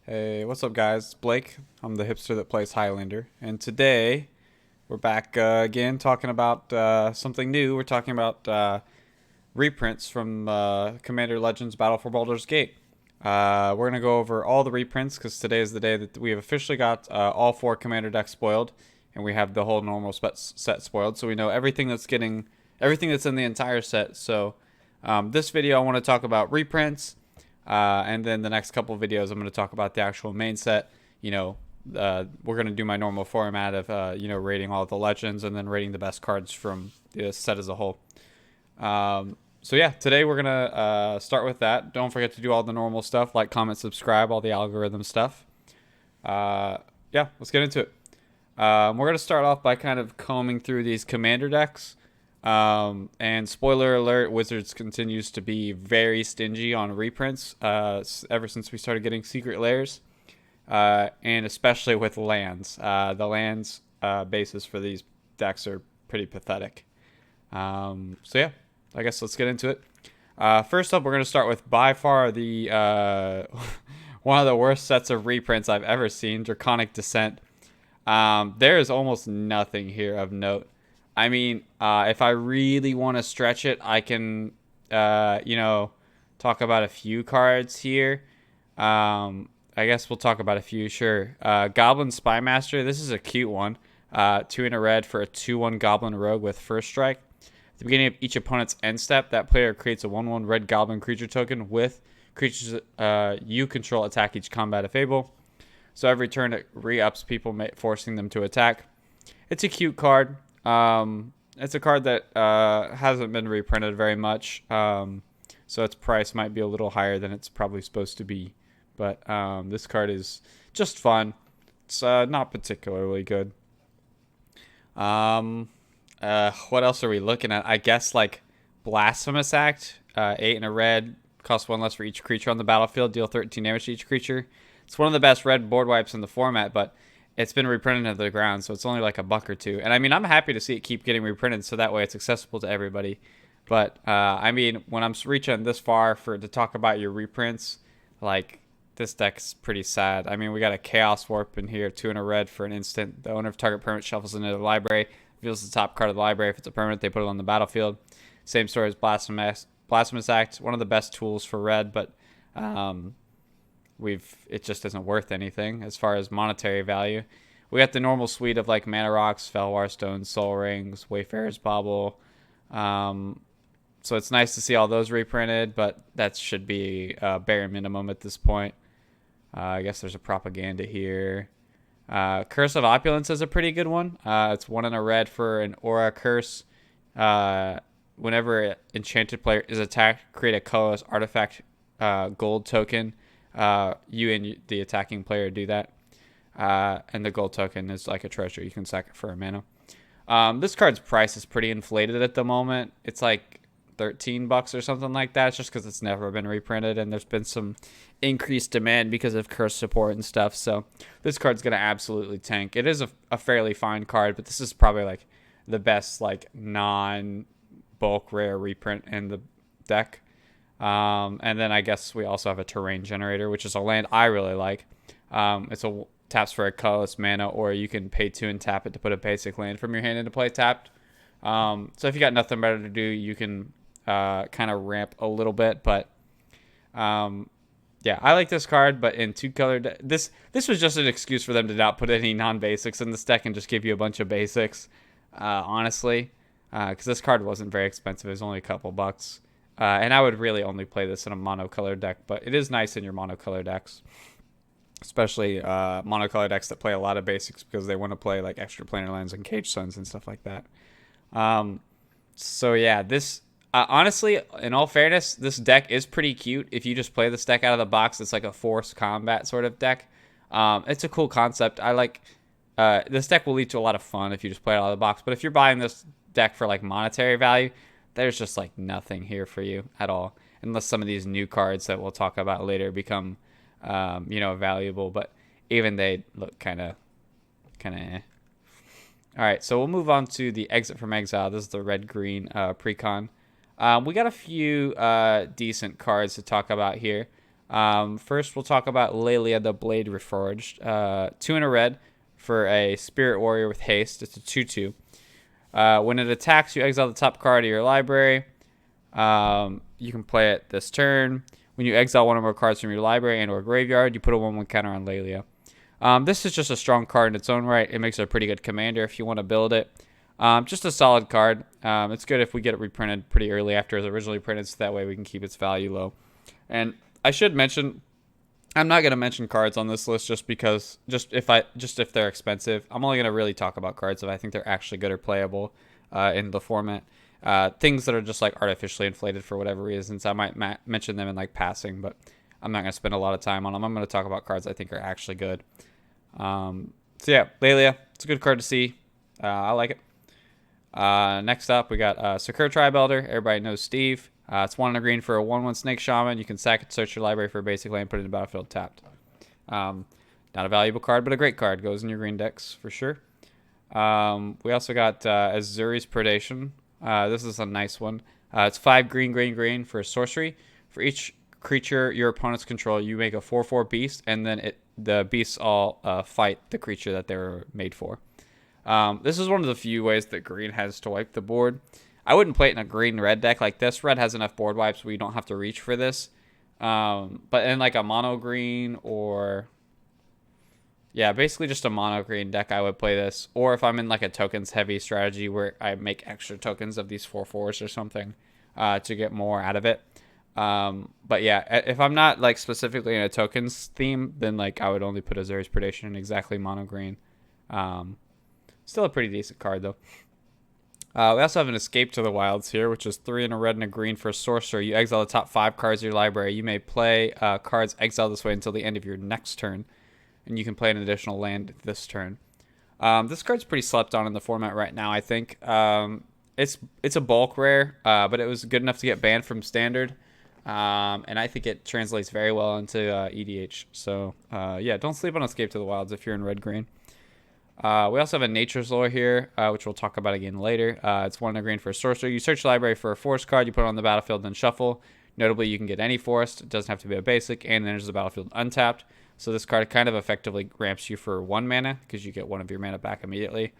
Hey, what's up, guys? It's Blake. I'm the hipster that plays Highlander, and today we're back again talking about something new. We're talking about reprints from Commander Legends Battle for Baldur's Gate. We're gonna go over all the reprints because today is the day that we have officially got all four Commander decks spoiled, and we have the whole normal set spoiled. So we know everything that's in the entire set. So this video, I want to talk about reprints. And then the next couple of videos, I'm going to talk about the actual main set. We're going to do my normal format of, rating all the legends and then rating the best cards from the set as a whole. So yeah, today we're going to start with that. Don't forget to do all the normal stuff, like, comment, subscribe, all the algorithm stuff. Yeah, let's get into it. We're going to start off by kind of combing through these commander decks. And spoiler alert, Wizards continues to be very stingy on reprints ever since we started getting secret layers, and especially with lands. The lands basis for these decks are pretty pathetic. So yeah, I guess let's get into it. First up, we're going to start with by far the one of the worst sets of reprints I've ever seen, Draconic Descent. There is almost nothing here of note. I mean, if I really want to stretch it, I can, talk about a few cards here. I guess we'll talk about a few, sure. Goblin Spymaster, this is a cute one. 2 in a red for a 2/1 Goblin Rogue with first strike. At the beginning of each opponent's end step, that player creates a 1/1 red Goblin creature token with creatures you control attack each combat if able. So every turn it re-ups people, forcing them to attack. It's a cute card. It's a card that hasn't been reprinted very much, so its price might be a little higher than it's probably supposed to be. But this card is just fun. It's not particularly good. What else are we looking at? I guess like Blasphemous Act, 8 in a red, costs 1 less for each creature on the battlefield, deal 13 damage to each creature. It's one of the best red board wipes in the format, but it's been reprinted to the ground, so it's only like $1 or $2. And I mean, I'm happy to see it keep getting reprinted, so that way it's accessible to everybody. But I mean, when I'm reaching this far to talk about your reprints, like, this deck's pretty sad. I mean, we got a Chaos Warp in here, 2 in a red for an instant. The owner of target permanent shuffles into the library, reveals the top card of the library. If it's a permanent, they put it on the battlefield. Same story as Blasphemous Act, one of the best tools for red, but it just isn't worth anything as far as monetary value. We got the normal suite of like Mana Rocks, Felwar Stones, Soul Rings, Wayfarers Bobble. So it's nice to see all those reprinted, but that should be bare minimum at this point. I guess there's a propaganda here. Curse of Opulence is a pretty good one. It's 1 in a red for an Aura Curse. Whenever an enchanted player is attacked, create a colorless artifact gold token. You and the attacking player do that. And the gold token is like a treasure. You can sack it for a mana. This card's price is pretty inflated at the moment. It's like $13 or something like that. It's just because it's never been reprinted, and there's been some increased demand because of curse support and stuff. So this card's going to absolutely tank. It is a fairly fine card, but this is probably like the best like non-bulk rare reprint in the deck. And then I guess we also have a Terrain Generator, which is a land I really like. It's taps for a colorless mana, or you can pay 2 and tap it to put a basic land from your hand into play tapped. So if you got nothing better to do, you can kind of ramp a little bit. But yeah, I like this card, but in 2-color this was just an excuse for them to not put any non-basics in this deck and just give you a bunch of basics, honestly, because this card wasn't very expensive. It was only a couple bucks. And I would really only play this in a monocolor deck, but it is nice in your monocolor decks, especially monocolor decks that play a lot of basics because they want to play like extra planar lands and Cage Suns and stuff like that. So yeah, this honestly, in all fairness, this deck is pretty cute. If you just play this deck out of the box, it's like a forced combat sort of deck. It's a cool concept. I like this deck will lead to a lot of fun if you just play it out of the box. But if you're buying this deck for like monetary value, there's just like nothing here for you at all, unless some of these new cards that we'll talk about later become, valuable. But even they look kind of eh. All right, so we'll move on to the Exit from Exile. This is the red-green PreCon. We got a few decent cards to talk about here. First, we'll talk about Lelia the Blade Reforged. 2 in a red for a Spirit Warrior with haste. It's a 2/2. When it attacks, you exile the top card of your library. You can play it this turn. When you exile one or more cards from your library and or graveyard, you put a 1/1 counter on Lelia. This is just a strong card in its own right. It makes it a pretty good commander if you want to build it. Just a solid card. It's good if we get it reprinted pretty early after it was originally printed, so that way we can keep its value low. And I should mention, I'm not going to mention cards on this list just because, just if they're expensive. I'm only going to really talk about cards if I think they're actually good or playable in the format. Things that are just like artificially inflated for whatever reasons, I might mention them in like passing, but I'm not going to spend a lot of time on them. I'm going to talk about cards I think are actually good. So yeah, Lelia, it's a good card to see. I like it. Next up, we got Secure Tribe Elder. Everybody knows Steve. It's 1 and a green for a 1/1 Snake Shaman. You can sack it, search your library for a basic land, put it in the battlefield tapped. Not a valuable card, but a great card. Goes in your green decks for sure. We also got Azuri's Predation. This is a nice one. It's 5 green for a sorcery. For each creature your opponents control, you make a 4/4 beast, and then the beasts all fight the creature that they were made for. This is one of the few ways that green has to wipe the board. I wouldn't play it in a green-red deck like this. Red has enough board wipes where you don't have to reach for this. But in like a mono green or... yeah, basically just a mono green deck, I would play this. Or if I'm in like a tokens-heavy strategy where I make extra tokens of these 4/4s or something to get more out of it. But yeah, if I'm not like specifically in a tokens theme, then like I would only put Azuri's Predation in exactly mono green. Still a pretty decent card though. We also have an Escape to the Wilds here, which is 3 in a red and a green for a sorcerer. You exile the top 5 cards of your library. You may play cards exiled this way until the end of your next turn, and you can play an additional land this turn. This card's pretty slept on in the format right now, I think. It's a bulk rare, but it was good enough to get banned from Standard, and I think it translates very well into EDH. So yeah, don't sleep on Escape to the Wilds if you're in red-green. We also have a Nature's Lore here, which we'll talk about again later. It's 1 in a green for a sorcerer. You search the library for a forest card, you put it on the battlefield, then shuffle. Notably, you can get any forest. It doesn't have to be a basic, and then there's the battlefield untapped. So this card kind of effectively ramps you for 1 mana, because you get 1 of your mana back immediately.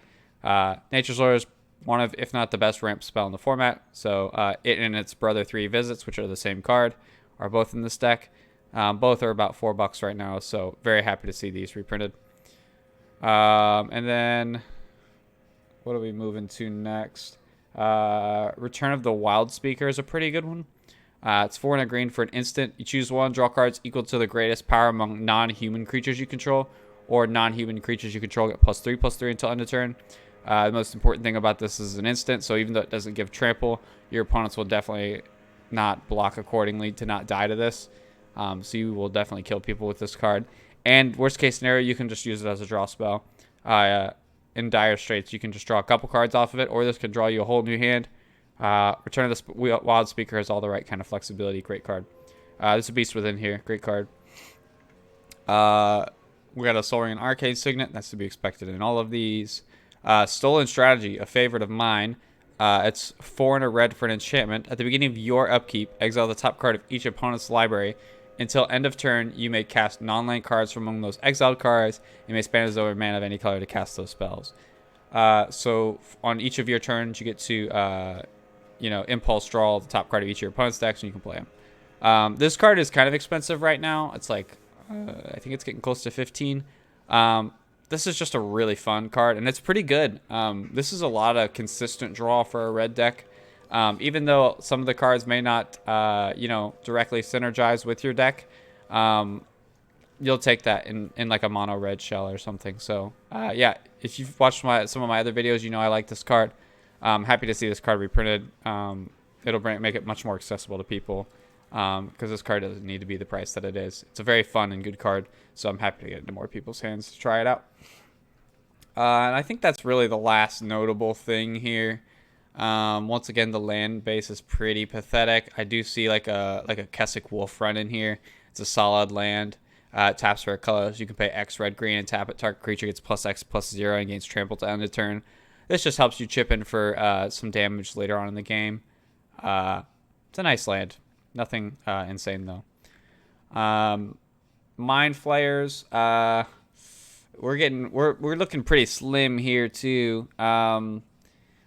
Nature's Lore is one of, if not the best ramp spell in the format. So it and its brother 3 Visits, which are the same card, are both in this deck. Both are about $4 right now, so very happy to see these reprinted. And then, what are we moving to next? Return of the Wild Speaker is a pretty good one. It's 4 and a green for an instant. You choose one, draw cards equal to the greatest power among non-human creatures you control, or non-human creatures you control get +3/+3 until end of turn. The most important thing about this is an instant, so even though it doesn't give trample, your opponents will definitely not block accordingly to not die to this. So you will definitely kill people with this card. And worst case scenario, you can just use it as a draw spell. In dire straits, you can just draw a couple cards off of it, or this could draw you a whole new hand. Return of the Wild Speaker has all the right kind of flexibility. Great card. There's a Beast Within here. Great card. We got a Soul Ring and Arcade Signet. That's to be expected in all of these. Stolen Strategy, a favorite of mine. It's 4 and a red for an enchantment. At the beginning of your upkeep, exile the top card of each opponent's library. Until end of turn, you may cast non-land cards from among those exiled cards. You may spend as over mana of any color to cast those spells. So on each of your turns, you get to, impulse draw the top card of each of your opponent's decks, and you can play them. This card is kind of expensive right now. It's like, I think it's getting close to 15. This is just a really fun card, and it's pretty good. This is a lot of consistent draw for a red deck. Even though some of the cards may not, directly synergize with your deck, you'll take that in like a mono red shell or something. So, yeah, if you've watched some of my other videos, you know I like this card. I'm happy to see this card reprinted. It'll make it much more accessible to people because this card doesn't need to be the price that it is. It's a very fun and good card, so I'm happy to get it into more people's hands to try it out. And I think that's really the last notable thing here. Once again, the land base is pretty pathetic. I do see like a Kessig Wolf run in here. It's a solid land. It taps for a color, so you can pay X red green and tap it. Target creature gets +X/+0 and gains trample to end of turn. This just helps you chip in for some damage later on in the game. It's a nice land. Nothing insane though. Mind Flayers. We're looking pretty slim here too.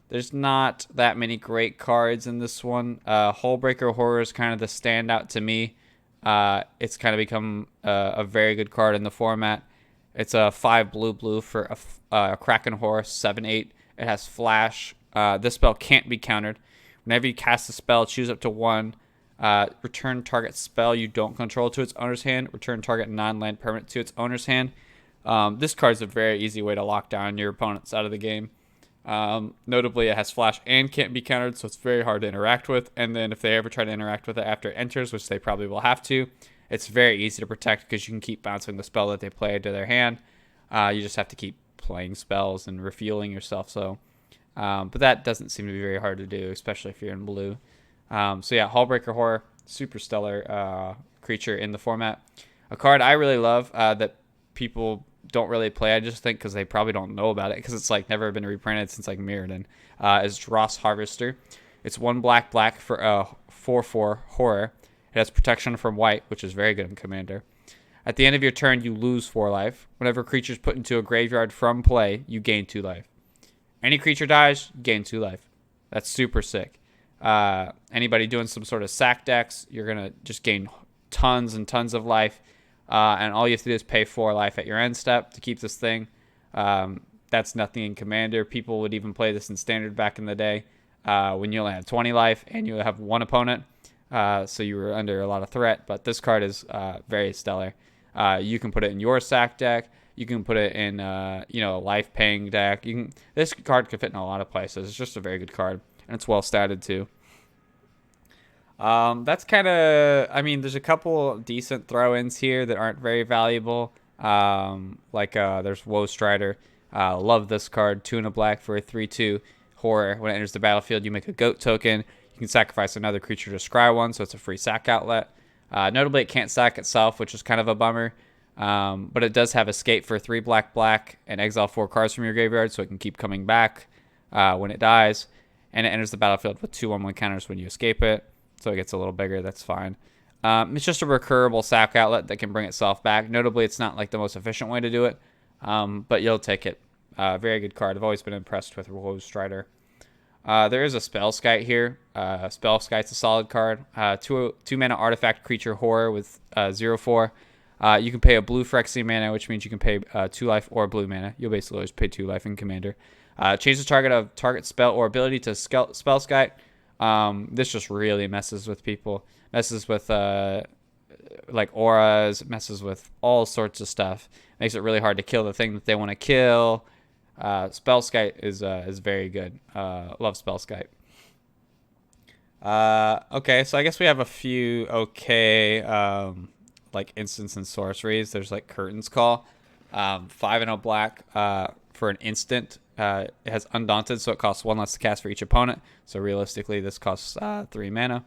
There's not that many great cards in this one. Hullbreaker Horror is kind of the standout to me. It's kind of become a very good card in the format. It's a 5 blue for a Kraken Horror, 7/8. It has Flash. This spell can't be countered. Whenever you cast a spell, choose up to 1. Return target spell you don't control to its owner's hand. Return target non-land permanent to its owner's hand. This card's a very easy way to lock down your opponents out of the game. Notably, it has Flash and can't be countered, so it's very hard to interact with. And then if they ever try to interact with it after it enters, which they probably will have to, it's very easy to protect because you can keep bouncing the spell that they play to their hand. You just have to keep playing spells and refueling yourself. So, but that doesn't seem to be very hard to do, especially if you're in blue. So yeah, Hullbreaker Horror, super stellar creature in the format. A card I really love that people don't really play, I just think because they probably don't know about it because it's like never been reprinted since like Mirrodin, is Dross Harvester. It's 1 black for a 4/4 horror. It has protection from white, which is very good in Commander. At the end of your turn, you lose 4 life. Whenever creatures put into a graveyard from play, you gain 2 life. Any creature dies, you gain 2 life. That's super sick. Anybody doing some sort of sack decks, you're gonna just gain tons and tons of life. And all you have to do is pay 4 life at your end step to keep this thing. That's nothing in Commander. People would even play this in Standard back in the day when you only had 20 life and you have 1 opponent. So you were under a lot of threat. But this card is very stellar. You can put it in your sack deck. You can put it in a life paying deck. This card could fit in a lot of places. It's just a very good card. And it's well statted too. That's kind of, there's a couple decent throw-ins here that aren't very valuable. There's Woe Strider. Love this card. 2 and a black for a 3/2 horror. When it enters the battlefield, you make a goat token. You can sacrifice another creature to scry 1, so it's a free sack outlet. Notably, it can't sack itself, which is kind of a bummer. But it does have escape for 3 black and exile 4 cards from your graveyard, so it can keep coming back when it dies. And it enters the battlefield with 2/1/1 counters when you escape it. So it gets a little bigger. That's fine. It's just a recurable sack outlet that can bring itself back. Notably, it's not like the most efficient way to do it, but you'll take it. Very good card. I've always been impressed with Woe Strider. There is a Spellskite here. Spellskite's a solid card. 2 mana artifact creature horror with 0/4. You can pay a blue for X mana, which means you can pay 2 life or blue mana. You'll basically always pay 2 life in Commander. Change the target of target spell or ability to Spellskite. This just really messes with people. Messes with auras. Messes with all sorts of stuff. Makes it really hard to kill the thing that they want to kill. Spellskite is very good. Love Spellskite. Okay, so I guess we have a few instants and sorceries. There's Curtain's Call. 5 and a black for an instant. It has Undaunted, so it costs 1 less to cast for each opponent. So realistically, this costs 3 mana.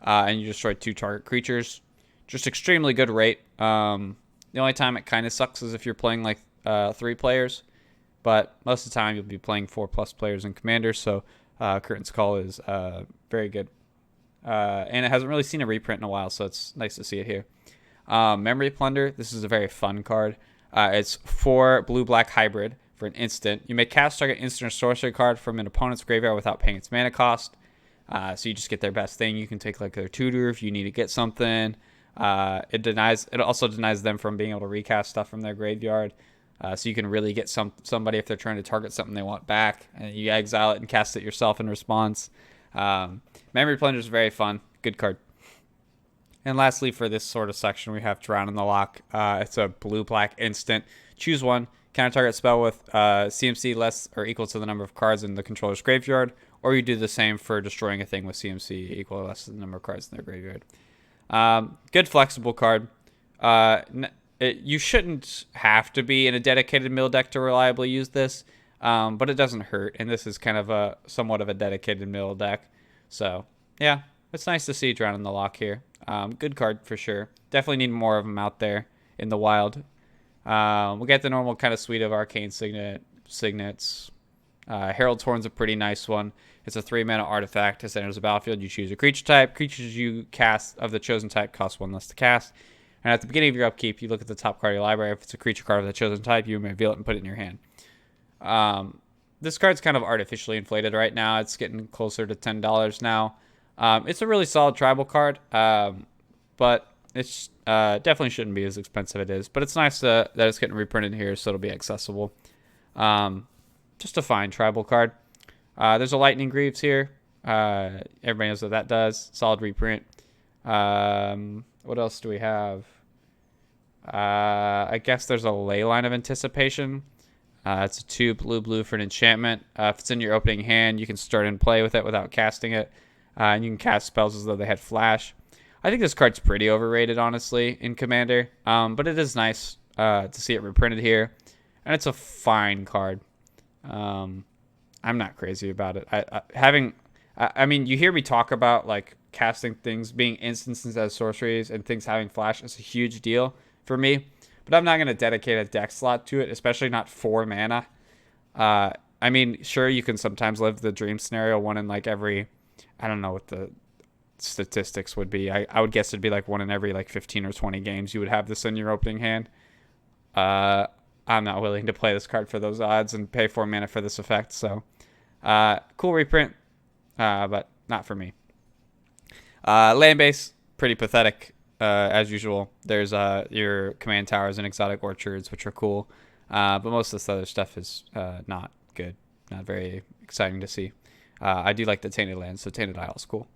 And you destroy 2 target creatures. Just extremely good rate. The only time it kind of sucks is if you're playing 3 players. But most of the time, you'll be playing 4+ players in Commander. So Curtain's Call is very good. And it hasn't really seen a reprint in a while, so it's nice to see it here. Memory Plunder. This is a very fun card. It's 4 blue-black hybrid. For an instant, you may cast target instant or sorcery card from an opponent's graveyard without paying its mana cost. So you just get their best thing. You can take their tutor if you need to get something. It also denies them from being able to recast stuff from their graveyard. So you can really get somebody if they're trying to target something they want back, and you exile it and cast it yourself in response. Memory Plunder is very fun. Good card. And lastly, for this sort of section, we have Drown in the Loch. It's a blue-black instant. Choose 1. Counter target spell with CMC less or equal to the number of cards in the controller's graveyard, or you do the same for destroying a thing with CMC equal or less to the number of cards in their graveyard. Good flexible card. You shouldn't have to be in a dedicated mill deck to reliably use this, but it doesn't hurt, and this is kind of somewhat of a dedicated mill deck. So, yeah, it's nice to see Drown in the Loch here. Good card for sure. Definitely need more of them out there in the wild. We'll get the normal kind of suite of Arcane Signets. Herald's Horn's a pretty nice one. It's a 3 mana artifact. As it enters the battlefield, you choose a creature type. Creatures you cast of the chosen type cost 1 less to cast. And at the beginning of your upkeep, you look at the top card of your library. If it's a creature card of the chosen type, you may reveal it and put it in your hand. This card's kind of artificially inflated right now. It's getting closer to $10 now. It's a really solid tribal card, but it's definitely shouldn't be as expensive as it is. But it's nice that it's getting reprinted here, so it'll be accessible. Just a fine tribal card. There's a Lightning Greaves here. Everybody knows what that does. Solid reprint. What else do we have? I guess there's a Leyline of Anticipation. It's a 2 blue for an enchantment. If it's in your opening hand, you can start and play with it without casting it. And you can cast spells as though they had flash. I think this card's pretty overrated, honestly, in Commander. But it is nice to see it reprinted here. And it's a fine card. I'm not crazy about it. I mean, you hear me talk about like casting things being instances as sorceries and things having flash. It's a huge deal for me. But I'm not going to dedicate a deck slot to it, especially not 4 mana. I mean, sure, you can sometimes live the dream scenario, one in like every, I don't know what the statistics would be. I would guess it'd be like one in every like 15 or 20 games you would have this in your opening hand. I'm not willing to play this card for those odds and pay 4 mana for this effect. So, cool reprint, but not for me. Land base, pretty pathetic. As usual, there's your command towers and exotic orchards, which are cool. But most of this other stuff is not good. Not very exciting to see. I do like the Tainted Lands, so Tainted Isle is cool.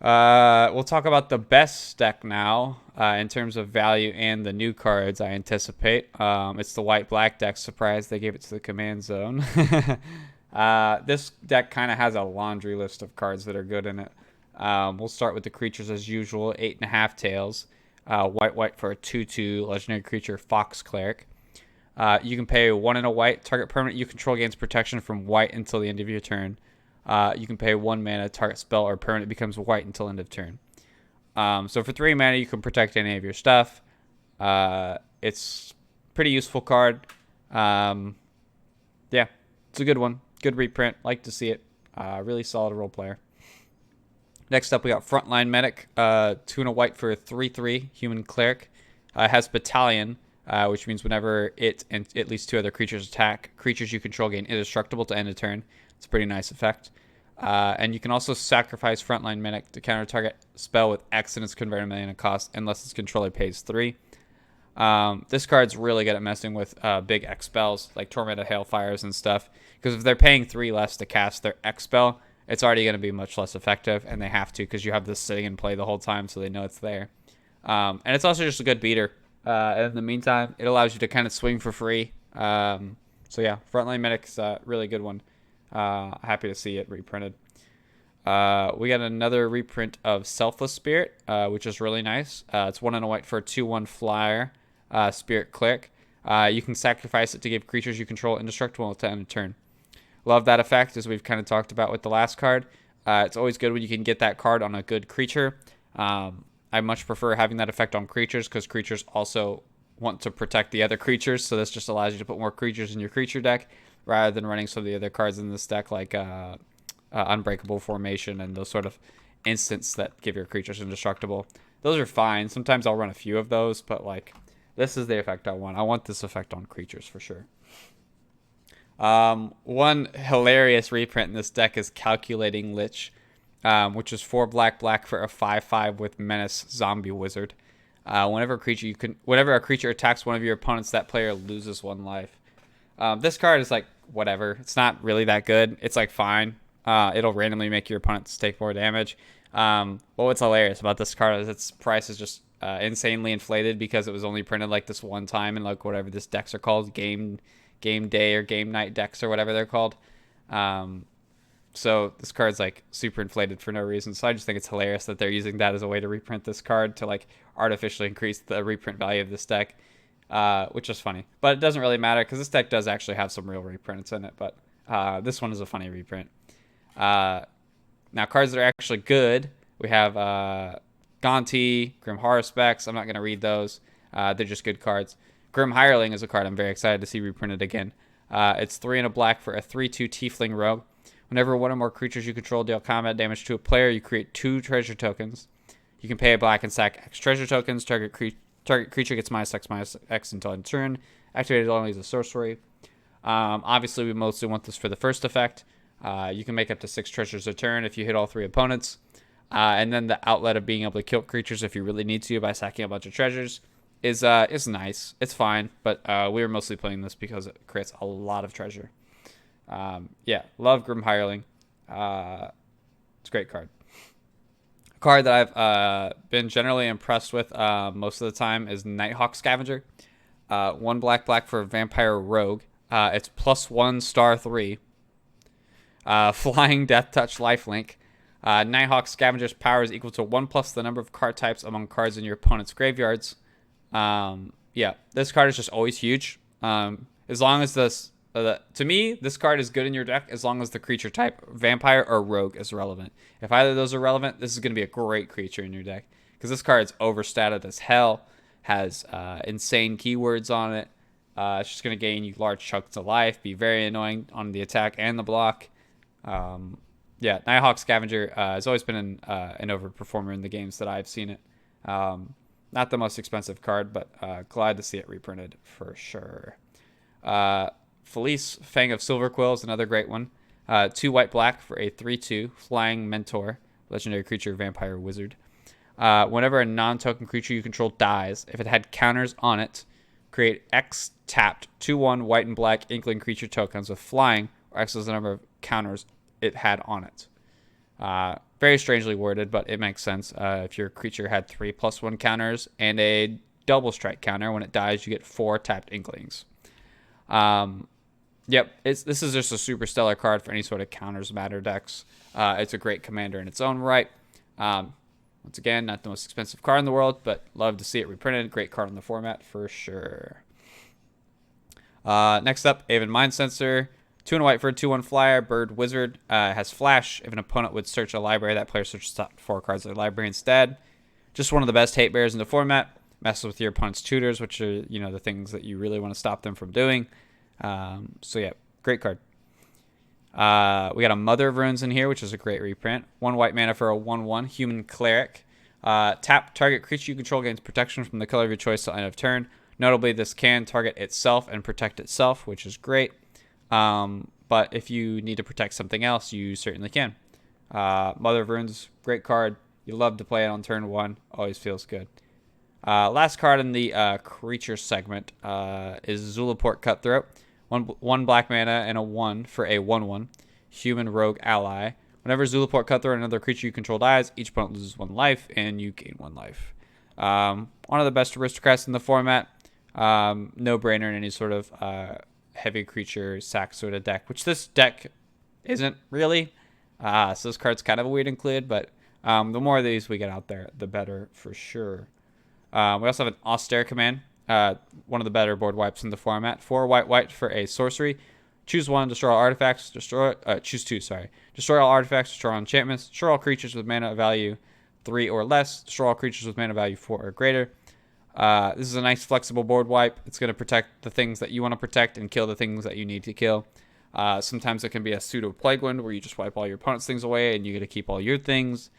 We'll talk about the best deck now in terms of value and the new cards I anticipate. It's the white-black deck. Surprise, they gave it to the command zone. This deck kind of has a laundry list of cards that are good in it. We'll start with the creatures as usual. 8.5 tails. White for a 2/2 legendary creature, Fox Cleric. You can pay 1 and a white. Target permanent you control gains protection from white until the end of your turn. You can pay 1 mana. Target spell or permanent becomes white until end of turn. So for 3 mana, you can protect any of your stuff. It's pretty useful card. Yeah, it's a good one. Good reprint. Like to see it. Really solid role player. Next up, we got Frontline Medic, 2 and a white for a 3/3 human cleric. It has Battalion, which means whenever it and at least 2 other creatures attack, creatures you control gain indestructible to end a turn. It's a pretty nice effect. And you can also sacrifice Frontline Medic to counter target spell with X and its converted mana cost unless its controller pays 3. This card's really good at messing with big X spells like Tormented Hailfires and stuff. Because if they're paying 3 less to cast their X spell, it's already going to be much less effective, and they have to because you have this sitting in play the whole time, so they know it's there. And it's also just a good beater. And in the meantime, it allows you to kind of swing for free. So yeah, Frontline Medic's a really good one. Happy to see it reprinted. We got another reprint of Selfless Spirit, which is really nice. It's 1 and a white for a 2/1 flyer, Spirit Cleric. You can sacrifice it to give creatures you control indestructible to end a turn. Love that effect, as we've kind of talked about with the last card. It's always good when you can get that card on a good creature. I much prefer having that effect on creatures because creatures also want to protect the other creatures. So this just allows you to put more creatures in your creature deck rather than running some of the other cards in this deck like Unbreakable Formation and those sort of instants that give your creatures indestructible. Those are fine. Sometimes I'll run a few of those, but like this is the effect I want. I want this effect on creatures for sure. One hilarious reprint in this deck is Calculating Lich, which is 4 black for a 5/5 with Menace Zombie Wizard. Whenever a creature attacks one of your opponents, that player loses 1 life. This card is like whatever. It's not really that good. It's like fine. It'll randomly make your opponents take more damage. But what's hilarious about this card is its price is just insanely inflated because it was only printed like this one time in like whatever this decks are called, game day or game night decks or whatever they're called. So this card's like super inflated for no reason. So I just think it's hilarious that they're using that as a way to reprint this card to like artificially increase the reprint value of this deck, which is funny. But it doesn't really matter because this deck does actually have some real reprints in it. But this one is a funny reprint. Now cards that are actually good, we have Gonti, Grim Horror Specs. I'm not going to read those. They're just good cards. Grim Hireling is a card I'm very excited to see reprinted again. It's 3 and a black for a 3/2 Tiefling Rogue. Whenever one or more creatures you control deal combat damage to a player, you create 2 treasure tokens. You can pay a black and sack X treasure tokens. Target creature gets -X until end turn. Activated only as a sorcery. Obviously, we mostly want this for the first effect. You can make up to 6 treasures a turn if you hit all 3 opponents. And then the outlet of being able to kill creatures if you really need to by sacking a bunch of treasures is nice. It's fine, but we were mostly playing this because it creates a lot of treasure. Yeah, love Grim Hireling. It's a great card. A card that I've been generally impressed with most of the time is Nighthawk Scavenger. 1 black for a Vampire Rogue. It's +1 *3. Flying Death Touch Lifelink. Nighthawk Scavenger's power is equal to 1+ the number of card types among cards in your opponent's graveyards. Yeah, this card is just always huge. As long as to me, this card is good in your deck as long as the creature type, Vampire or Rogue, is relevant. If either of those are relevant, this is going to be a great creature in your deck. Because this card is overstated as hell, has insane keywords on it. It's just going to gain you large chunks of life, be very annoying on the attack and the block. Yeah, Nighthawk Scavenger has always been an overperformer in the games that I've seen it. Not the most expensive card, but glad to see it reprinted for sure. Felixfang of Silver Quills, another great one. 2 white-black for a 3/2 Flying Mentor, legendary creature, Vampire Wizard. Whenever a non-token creature you control dies, if it had counters on it, create X tapped 2/1 white and black Inkling creature tokens with flying, or X is the number of counters it had on it. Very strangely worded, but it makes sense. If your creature had 3+1 counters and a double strike counter, when it dies, you get 4 tapped Inklings. Yep, this is just a super stellar card for any sort of counters matter decks. It's a great commander in its own right. Once again, not the most expensive card in the world, but love to see it reprinted. Great card in the format for sure. Next up, Aven Mind Sensor. 2 and white for a 2/1 flyer, bird wizard. Has flash. If an opponent would search a library, that player searches top 4 cards of their library instead. Just one of the best hate bears in the format. Messes with your opponent's tutors, which are the things that you really want to stop them from doing. So yeah, great card. We got a Mother of Runes in here, which is a great reprint. 1 white mana for a 1/1 human cleric. Tap target creature you control gains protection from the color of your choice till end of turn. Notably, this can target itself and protect itself, which is great. But if you need to protect something else, you certainly can. Mother of Runes, great card. You love to play it on turn 1. Always feels good. Last card in the creature segment is Zulaport Cutthroat. 1 black mana and a 1 for a 1/1 human rogue ally. Whenever Zulaport Cutthroat and another creature you control dies, each opponent loses 1 life and you gain 1 life. One of the best aristocrats in the format. No brainer in any sort of heavy creature sack sort of deck, which this deck isn't really. So this card's kind of a weird include, but the more of these we get out there, the better for sure. We also have an austere command, one of the better board wipes in the format. 4 white for a sorcery. Choose 1, destroy all artifacts. Choose 2, sorry. Destroy all artifacts, destroy all enchantments, destroy all creatures with mana value 3 or less, destroy all creatures with mana value 4 or greater. This is a nice flexible board wipe. It's going to protect the things that you want to protect and kill the things that you need to kill. Sometimes it can be a pseudo Plague Wind where you just wipe all your opponent's things away and you get to keep all your things.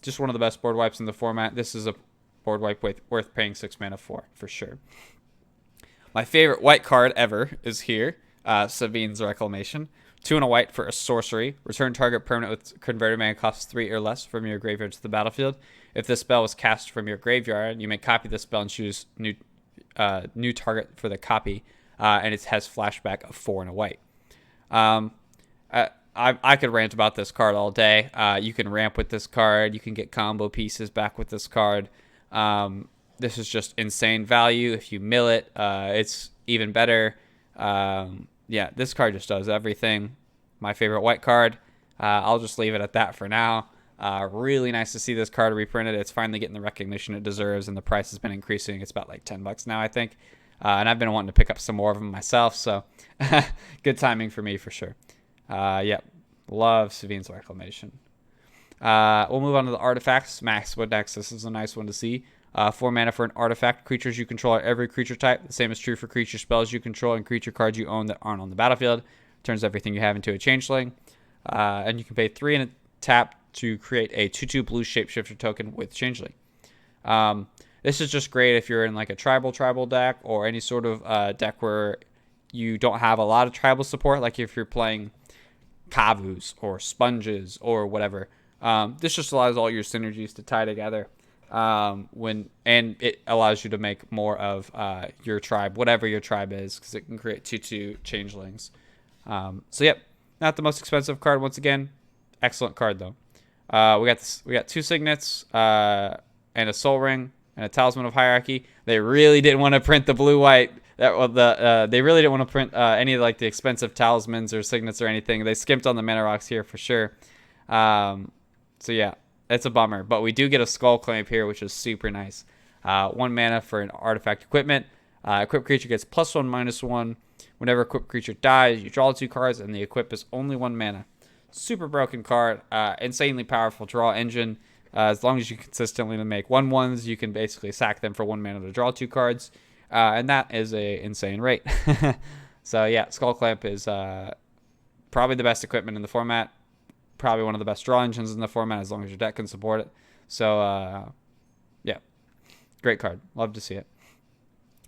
Just one of the best board wipes in the format. This is a board wipe worth paying 6 mana for sure. My favorite white card ever is here. Savine's Reclamation. 2 and a white for a sorcery. Return target permanent with converted mana costs 3 or less from your graveyard to the battlefield. If this spell was cast from your graveyard, you may copy this spell and choose new target for the copy. And it has flashback of 4 and a white. I could rant about this card all day. You can ramp with this card. You can get combo pieces back with this card. This is just insane value. If you mill it, it's even better. Yeah, this card just does everything. My favorite white card. I'll just leave it at that for now. Really nice to see this card reprinted. It's finally getting the recognition it deserves, and the price has been increasing. It's about like $10 now, I think. And I've been wanting to pick up some more of them myself, so good timing for me for sure. Yeah, love Savine's Reclamation. We'll move on to the artifacts. Maxwood decks. This is a nice one to see. 4 mana for an artifact. Creatures you control are every creature type. The same is true for creature spells you control and creature cards you own that aren't on the battlefield. Turns everything you have into a changeling. And you can pay 3 and a tap to create a 2/2 blue shapeshifter token with Changeling. This is just great if you're in like a tribal deck or any sort of deck where you don't have a lot of tribal support, like if you're playing Kavus or Sponges or whatever. This just allows all your synergies to tie together and it allows you to make more of your tribe, whatever your tribe is, because it can create 2/2 changelings. So yep, not the most expensive card once again. Excellent card though. We got 2 signets and a soul ring and a talisman of hierarchy. They really didn't want to print the blue-white. They really didn't want to print any of like the expensive talismans or signets or anything. They skimped on the mana rocks here for sure. So yeah, it's a bummer. But we do get a skull clamp here, which is super nice. 1 mana for an artifact equipment. Equipped creature gets +1/-1. Whenever equipped creature dies, you draw 2 cards, and the equip is only 1 mana. Super broken card. Insanely powerful draw engine. As long as you consistently make 1/1s, you can basically sack them for 1 mana to draw 2 cards. And that is a insane rate. So yeah, Skull Clamp is probably the best equipment in the format. Probably one of the best draw engines in the format, as long as your deck can support it. So yeah, great card. Love to see it.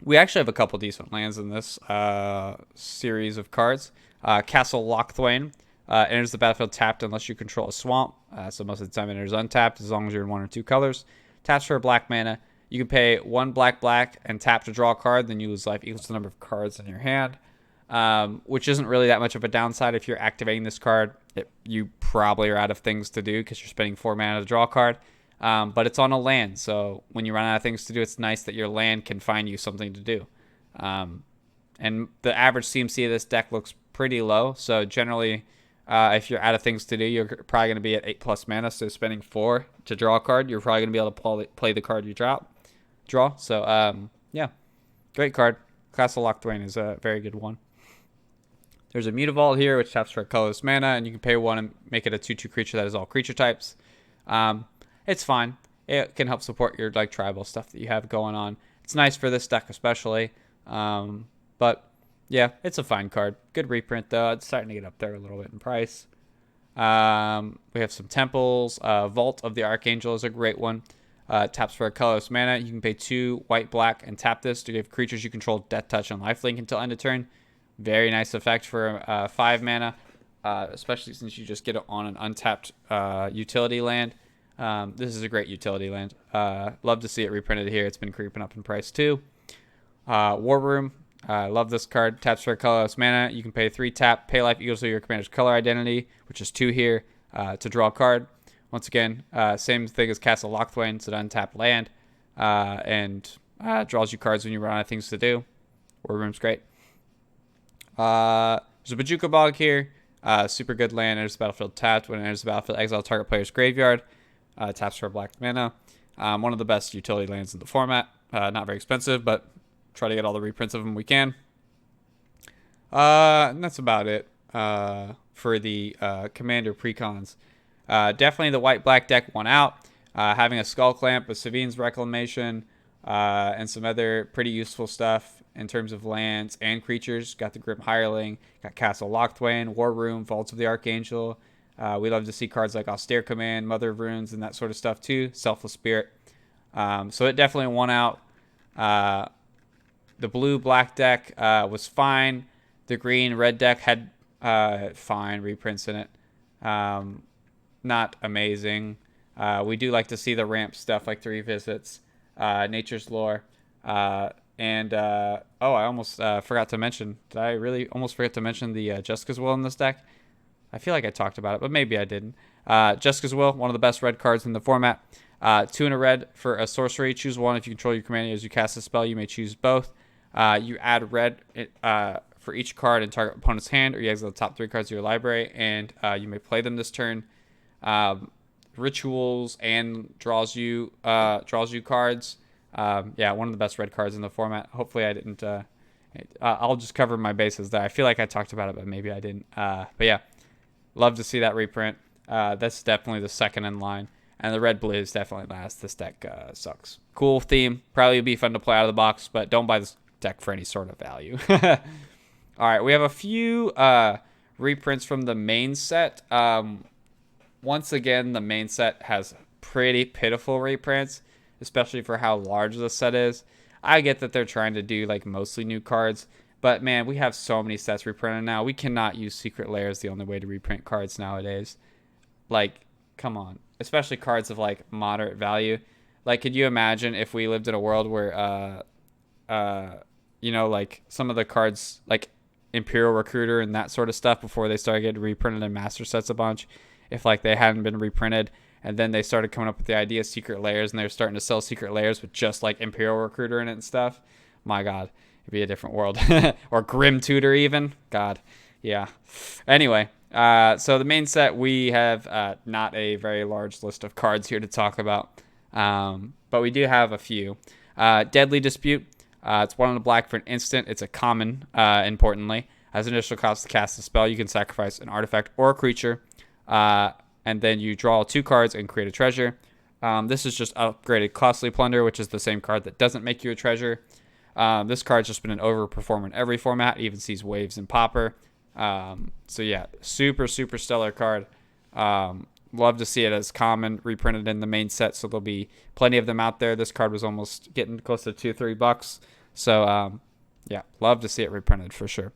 We actually have a couple decent lands in this series of cards. Castle Lochthwain enters the battlefield tapped unless you control a swamp. So most of the time it enters untapped, as long as you're in 1 or 2 colors. Taps for a black mana. You can pay 1 black and tap to draw a card, then you lose life equals to the number of cards in your hand, which isn't really that much of a downside. If you're activating this card, you probably are out of things to do because you're spending 4 mana to draw a card. But it's on a land, so when you run out of things to do, it's nice that your land can find you something to do. And the average CMC of this deck looks pretty low, so generally, if you're out of things to do, you're probably going to be at 8+ mana, so spending 4 to draw a card, you're probably going to be able to play the card you draw. So, yeah, great card. Castle Lochthwain is a very good one. There's a Mutavault here, which taps for a colorless mana, and you can pay 1 and make it a 2/2 creature that is all creature types. It's fine. It can help support your like tribal stuff that you have going on. It's nice for this deck especially. But yeah, it's a fine card. Good reprint though. It's starting to get up there a little bit in price. We have some temples. Vault of the Archangel is a great one. Taps for a colorless mana. You can pay 2 white-black and tap this to give creatures you control Death Touch and Lifelink until end of turn. Very nice effect for 5 mana, especially since you just get it on an untapped utility land. This is a great utility land. Love to see it reprinted here. It's been creeping up in price too. Warroom. Love this card. Taps for a colorless mana. You can pay 3 tap, pay life equals to your commander's color identity, which is 2 here, to draw a card. Once again, same thing as Castle Lochthwain. It's an untapped land, and draws you cards when you run out of things to do. Warroom's great. There's a Bajuka Bog here. Super good land. Enters the battlefield tapped. When it enters the battlefield, exile target player's graveyard. Taps for a black mana. One of the best utility lands in the format. Not very expensive, but try to get all the reprints of them we can. And that's about it for the Commander PreCons. Definitely the white-black deck won out. Having a Skull Clamp, a Savine's Reclamation, and some other pretty useful stuff in terms of lands and creatures. Got the Grim Hireling, got Castle Lochthwain, Warroom, Vaults of the Archangel. We love to see cards like Austere Command, Mother of Runes, and that sort of stuff too. Selfless Spirit. So it definitely won out. The blue-black deck was fine. The green-red deck had fine reprints in it. Not amazing. We do like to see the ramp stuff like 3 visits, Nature's Lore, and I almost forgot to mention. Did I really almost forget to mention the Jessica's Will in this deck? I feel like I talked about it, but maybe I didn't. Jessica's Will, one of the best red cards in the format. 2 and a red for a sorcery. Choose 1 if you control your commander as you cast a spell. You may choose both. You add red for each card in target opponent's hand, or you exile the top 3 cards of your library, and you may play them this turn. Rituals and draws you cards. Yeah, one of the best red cards in the format. Hopefully I didn't. I'll just cover my bases there. I feel like I talked about it, but maybe I didn't. But yeah, love to see that reprint. That's definitely the second in line. And the red blue is definitely last. This deck sucks. Cool theme. Probably be fun to play out of the box, but don't buy this deck for any sort of value. All right, we have a few reprints from the main set. One once again, the main set has pretty pitiful reprints, especially for how large the set is. I get that they're trying to do like mostly new cards, but man, we have so many sets reprinted now. We cannot use Secret Lair as the only way to reprint cards nowadays. Like, come on. Especially cards of like moderate value. Like, could you imagine if we lived in a world where you know, like some of the cards like Imperial Recruiter and that sort of stuff before they started getting reprinted in master sets a bunch, if like they hadn't been reprinted and then they started coming up with the idea of Secret Lairs and they were starting to sell Secret Lairs with just like Imperial Recruiter in it and stuff, my god, it'd be a different world. Or Grim Tutor even, god, yeah. Anyway, so the main set, we have not a very large list of cards here to talk about, but we do have a few. Deadly Dispute. It's 1 on the black for an instant. It's a common, importantly. As an initial cost to cast a spell, you can sacrifice an artifact or a creature, and then you draw 2 cards and create a treasure. This is just upgraded Costly Plunder, which is the same card that doesn't make you a treasure. This card's just been an overperformer in every format. It even sees waves in Pauper. So yeah, super, super stellar card. Love to see it as common, reprinted in the main set, so there'll be plenty of them out there. This card was almost getting close to $2-3. So, yeah, love to see it reprinted for sure.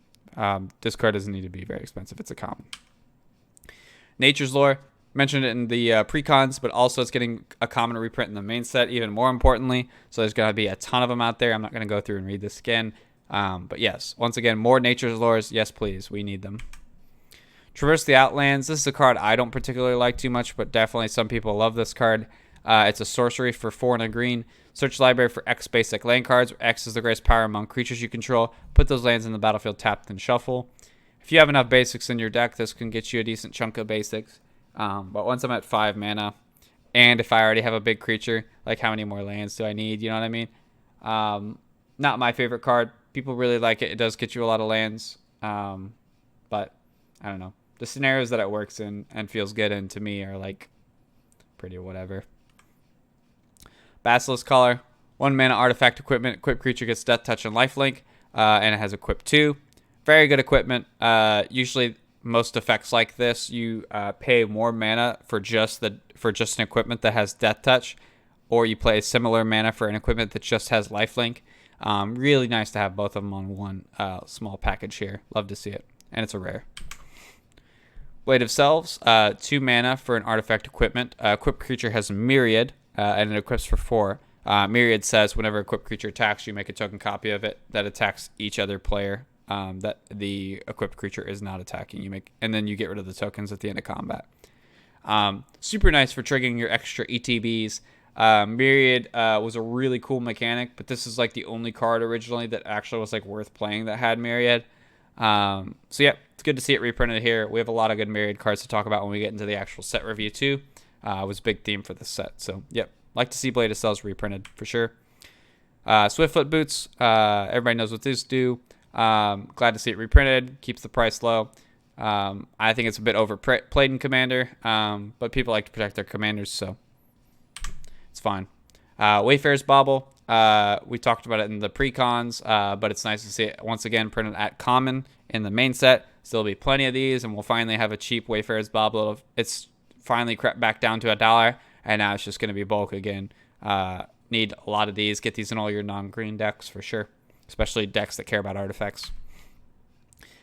This card doesn't need to be very expensive. It's a common. Nature's Lore. Mentioned it in the precons, but also it's getting a common reprint in the main set, even more importantly. So there's going to be a ton of them out there. I'm not going to go through and read this again. But yes, once again, more Nature's Lores. Yes, please. We need them. Traverse the Outlands. This is a card I don't particularly like too much, but definitely some people love this card. It's a sorcery for 4 and a green. Search the library for X basic land cards, where X is the greatest power among creatures you control. Put those lands in the battlefield tapped and shuffle. If you have enough basics in your deck, this can get you a decent chunk of basics. But once I'm at 5 mana, and if I already have a big creature, like how many more lands do I need? You know what I mean? Not my favorite card. People really like it. It does get you a lot of lands. But I don't know. The scenarios that it works in and feels good in to me are like pretty whatever. Basiliskcaller. 1 mana artifact equipment. Equipped creature gets Death Touch and Lifelink. And it has Equip 2. Very good equipment. Usually most effects like this, you pay more mana for just an equipment that has Death Touch, or you play similar mana for an equipment that just has Lifelink. Really nice to have both of them on one small package here. Love to see it. And it's a rare. Blade of Selves, 2 mana for an artifact equipment. Equipped creature has Myriad, and it equips for 4. Myriad says whenever a equipped creature attacks, you make a token copy of it that attacks each other player that the equipped creature is not attacking. And then you get rid of the tokens at the end of combat. Super nice for triggering your extra ETBs. Myriad was a really cool mechanic, but this is like the only card originally that actually was like worth playing that had Myriad. So yeah, it's good to see it reprinted here. We have a lot of good Myriad cards to talk about when we get into the actual set review too. It was a big theme for this set. So yep, like to see Blade of Cells reprinted for sure. Swiftfoot Boots, everybody knows what these do. Glad to see it reprinted. Keeps the price low. I think it's a bit overplayed in Commander, but people like to protect their commanders, so it's fine. Wayfarers Bobble. We talked about it in the precons, but it's nice to see it once again printed at common in the main set. So there'll be plenty of these, and we'll finally have a cheap Wayfarers Bobble. It's finally crept back down to $1, and now it's just going to be bulk again. Need a lot of these. Get these in all your non-green decks for sure, especially decks that care about artifacts.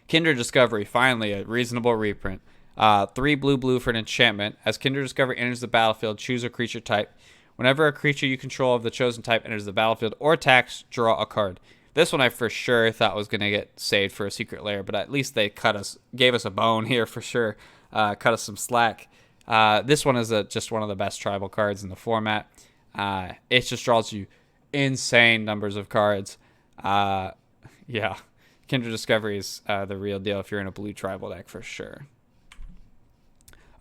Kindred Discovery, finally a reasonable reprint. 3 blue for an enchantment. As Kindred Discovery enters the battlefield, choose a creature type. Whenever a creature you control of the chosen type enters the battlefield or attacks, draw a card. This one I for sure thought was going to get saved for a Secret Lair, but at least they gave us a bone here for sure. Cut us some slack. This one is just one of the best tribal cards in the format. It just draws you insane numbers of cards. Yeah, Kindred Discovery is the real deal if you're in a blue tribal deck for sure.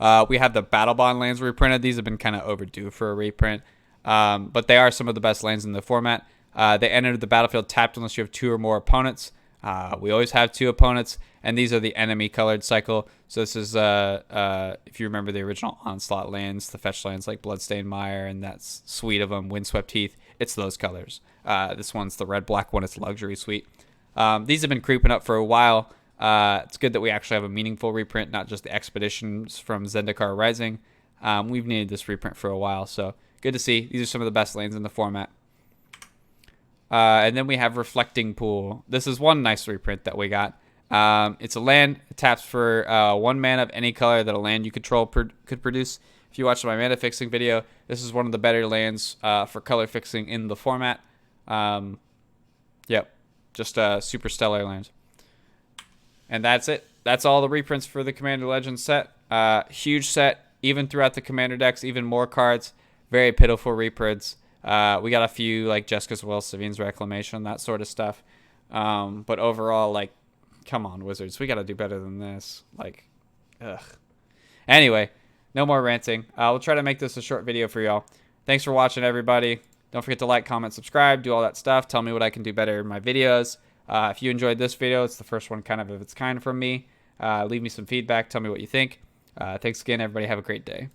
We have the Battlebot lands reprinted. These have been kind of overdue for a reprint, but they are some of the best lands in the format. They enter the battlefield tapped unless you have 2 or more opponents. We always have 2 opponents, and these are the enemy colored cycle. So this is, if you remember the original Onslaught lands, the fetch lands like Bloodstained Mire and that suite of them, Windswept Heath, it's those colors. This one's the red-black one. It's Luxury Suite. These have been creeping up for a while. It's good that we actually have a meaningful reprint, not just the Expeditions from Zendikar Rising. We've needed this reprint for a while, so good to see. These are some of the best lands in the format. And then we have Reflecting Pool. This is one nice reprint that we got. It's a land. It taps for 1 mana of any color that a land you control could produce. If you watched my mana fixing video, this is one of the better lands for color fixing in the format. Yep, just a super stellar land. And that's it. That's all the reprints for the Commander Legends set. Huge set, even throughout the Commander decks, even more cards. Very pitiful reprints. We got a few like Jeska's Will, Savine's Reclamation, that sort of stuff. But overall, like, come on, Wizards. We got to do better than this. Like, ugh. Anyway, no more ranting. We'll try to make this a short video for y'all. Thanks for watching, everybody. Don't forget to like, comment, subscribe, do all that stuff. Tell me what I can do better in my videos. If you enjoyed this video, it's the first one kind of its kind from me. Leave me some feedback. Tell me what you think. Thanks again, everybody. Have a great day.